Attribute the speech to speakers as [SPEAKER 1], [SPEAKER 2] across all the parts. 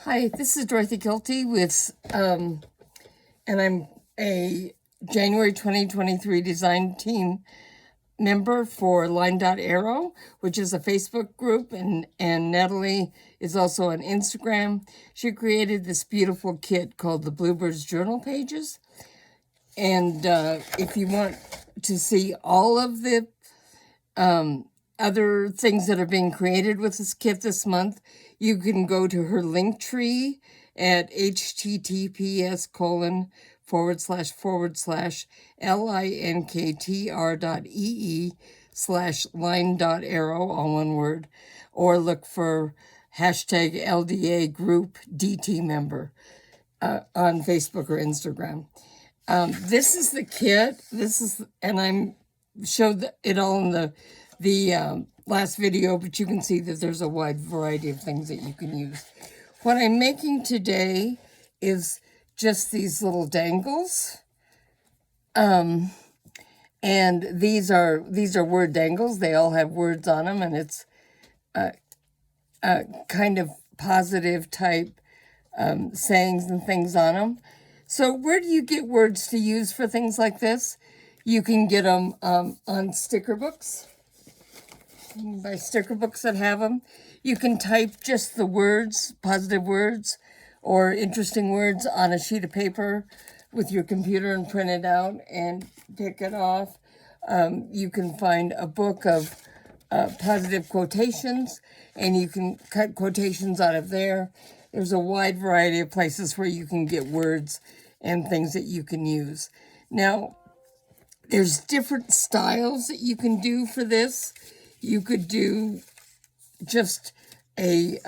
[SPEAKER 1] Hi, this is Dorothy Kilty with, and I'm a January 2023 design team member for LineDotArrow, which is a Facebook group, and Natalie is also on Instagram. She created this beautiful kit called the Blue Birds Journal pages. And if you want to see all of the other things that are being created with this kit this month, you can go to her link tree at https://linktr.ee/line.arrow, all one word, or look for hashtag LDA group DT member on Facebook or Instagram. This is the kit. And I'm showed it all in the last video, but you can see that there's a wide variety of things that you can use. What I'm making today is just these little dangles. And these are word dangles. They all have words on them, and it's kind of positive type sayings and things on them. So where do you get words to use for things like this? You can get them on sticker books. You can buy sticker books that have them. You can type just the words, positive words, or interesting words on a sheet of paper with your computer and print it out and pick it off. You can find a book of positive quotations, and you can cut quotations out of there. There's a wide variety of places where you can get words and things that you can use. Now, there's different styles that you can do for this. You could do just a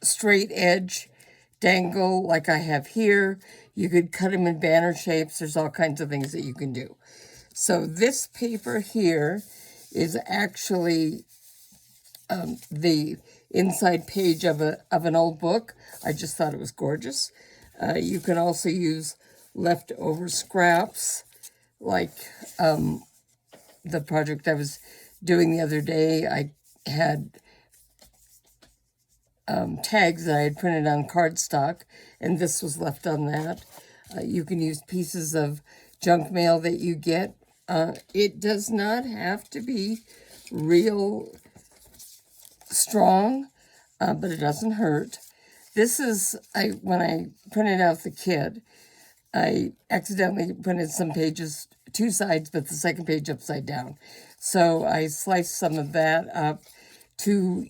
[SPEAKER 1] straight edge dangle like I have here. You could cut them in banner shapes. There's all kinds of things that you can do. So this paper here is actually the inside page of an old book. I just thought it was gorgeous. You can also use leftover scraps, like the project I was doing the other day. I had tags that I had printed on cardstock, and this was left on that. You can use pieces of junk mail that you get. It does not have to be real strong, but it doesn't hurt. This is, when I printed out the kit, I accidentally printed some pages, two sides, but the second page upside down. So I sliced some of that up to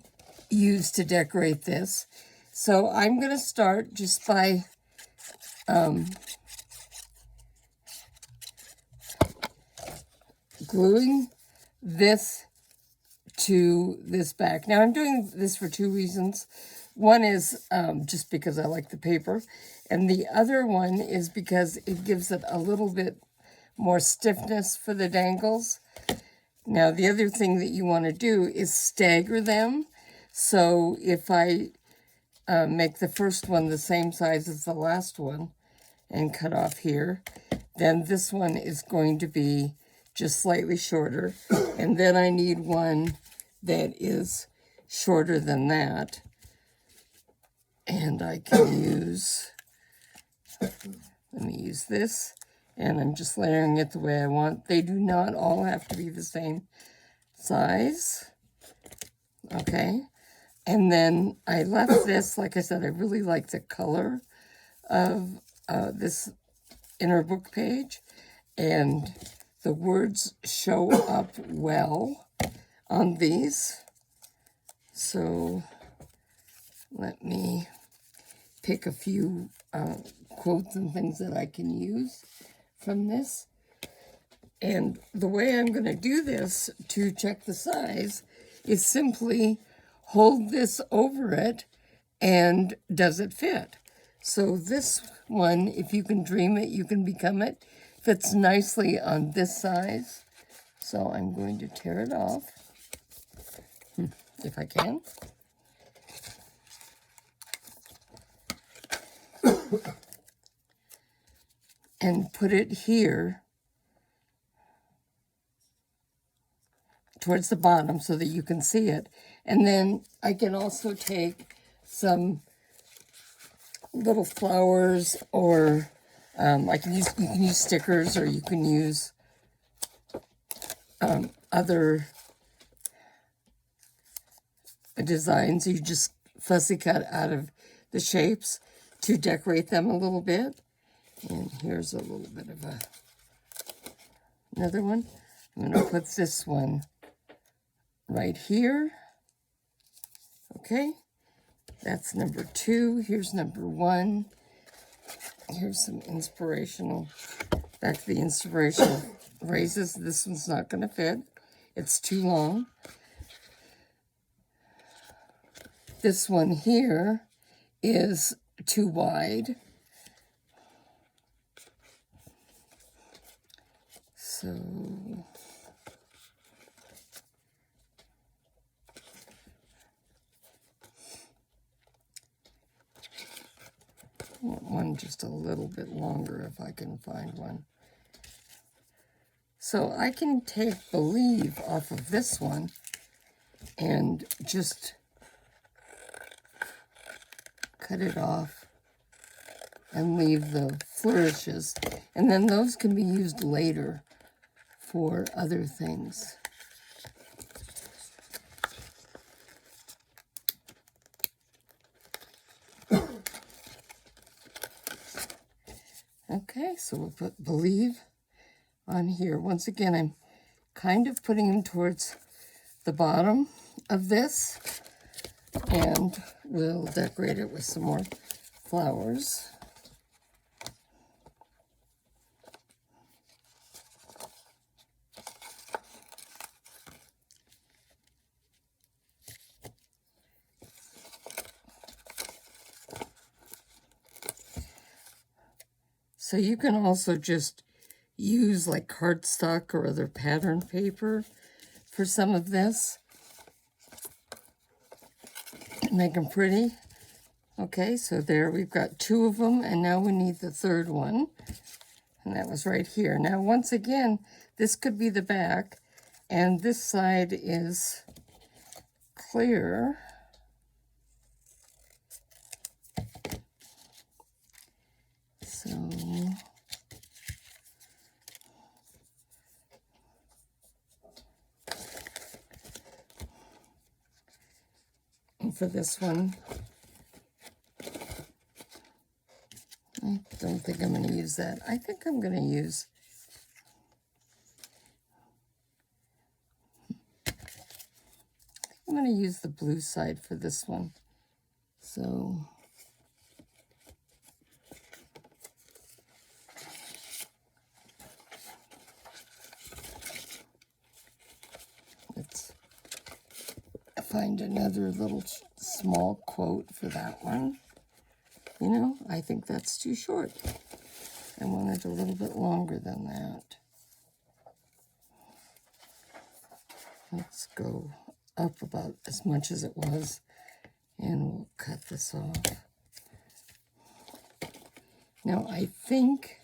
[SPEAKER 1] use to decorate this. So I'm going to start just by gluing this to this back. Now I'm doing this for two reasons. One is just because I like the paper, and the other one is because it gives it a little bit more stiffness for the dangles. Now the other thing that you want to do is stagger them. So if I make the first one the same size as the last one and cut off here, then this one is going to be just slightly shorter, and then I need one that is shorter than that, and I can use, let me use this, and I'm just layering it the way I want. They do not all have to be the same size. Okay, and then I left this, like I said, I really like the color of this inner book page, and the words show up well on these. So let me pick a few quotes and things that I can use from this. And the way I'm going to do this to check the size is simply hold this over it, and does it fit? So this one, if you can dream it, you can become it, fits nicely on this size. So I'm going to tear it off, if I can. And put it here towards the bottom so that you can see it. And then I can also take some little flowers, or you can use stickers, or you can use other designs. You just fussy cut out of the shapes to decorate them a little bit. And here's a little bit of another one. I'm going to put this one right here. Okay, that's number 2. Here's number 1. Here's some inspirational, back to the inspirational raises. This one's not going to fit. It's too long. This one here is too wide. So I want one just a little bit longer if I can find one. So I can take Believe off of this one and just cut it off and leave the flourishes. And then those can be used later for other things. Okay, so we'll put Believe on here. Once again, I'm kind of putting them towards the bottom of this, and we'll decorate it with some more flowers. So you can also just use like cardstock or other pattern paper for some of this. Make them pretty. Okay, so there we've got 2 of them, and now we need the 3rd one. And that was right here. Now, once again, this could be the back, and this side is clear. So and for this one, I don't think I'm going to use that. I think I'm going to use the blue side for this one. So let's find another little small quote for that one. You know, I think that's too short. I want it a little bit longer than that. Let's go up about as much as it was, and we'll cut this off. Now, I think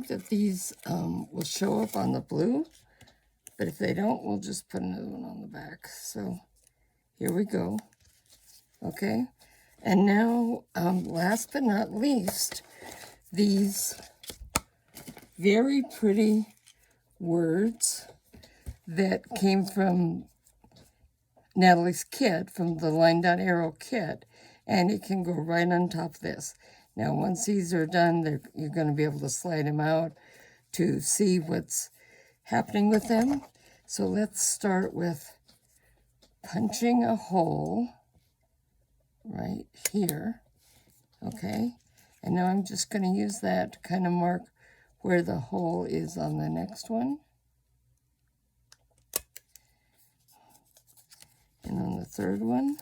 [SPEAKER 1] that these will show up on the blue, but if they don't, we'll just put another one on the back. So here we go. Okay, and now, last but not least, these very pretty words that came from Natalie's kit, from the LineDotArrow kit, and it can go right on top of this. Now, once these are done, you're going to be able to slide them out to see what's happening with them. So let's start with punching a hole right here, okay? And now I'm just going to use that to kind of mark where the hole is on the next one. And on the 3rd one,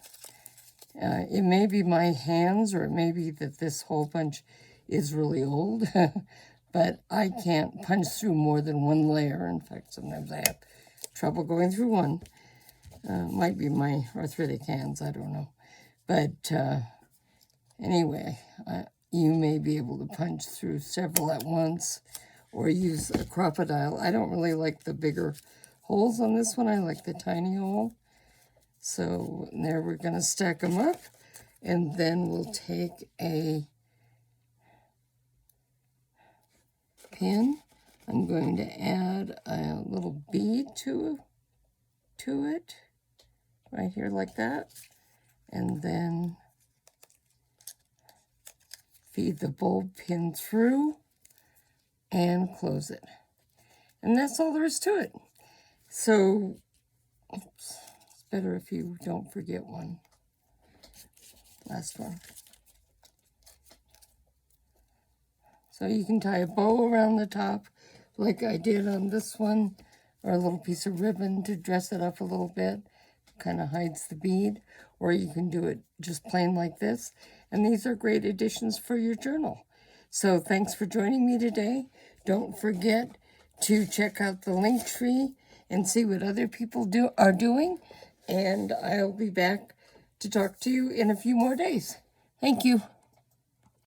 [SPEAKER 1] it may be my hands, or it may be that this hole punch is really old, but I can't punch through more than one layer. In fact, sometimes I have trouble going through one. Might be my arthritic hands, I don't know. But anyway, you may be able to punch through several at once, or use a crocodile. I don't really like the bigger holes on this one. I like the tiny hole. So there we're going to stack them up, and then we'll take a pin. I'm going to add a little bead to it, right here like that, and then feed the bulb pin through and close it. And that's all there is to it. So, oops, it's better if you don't forget one. Last one. So you can tie a bow around the top like I did on this one, or a little piece of ribbon to dress it up a little bit. Kind of hides the bead, or you can do it just plain like this. And these are great additions for your journal. So thanks for joining me today. Don't forget to check out the link tree and see what other people are doing. And I'll be back to talk to you in a few more days. Thank you.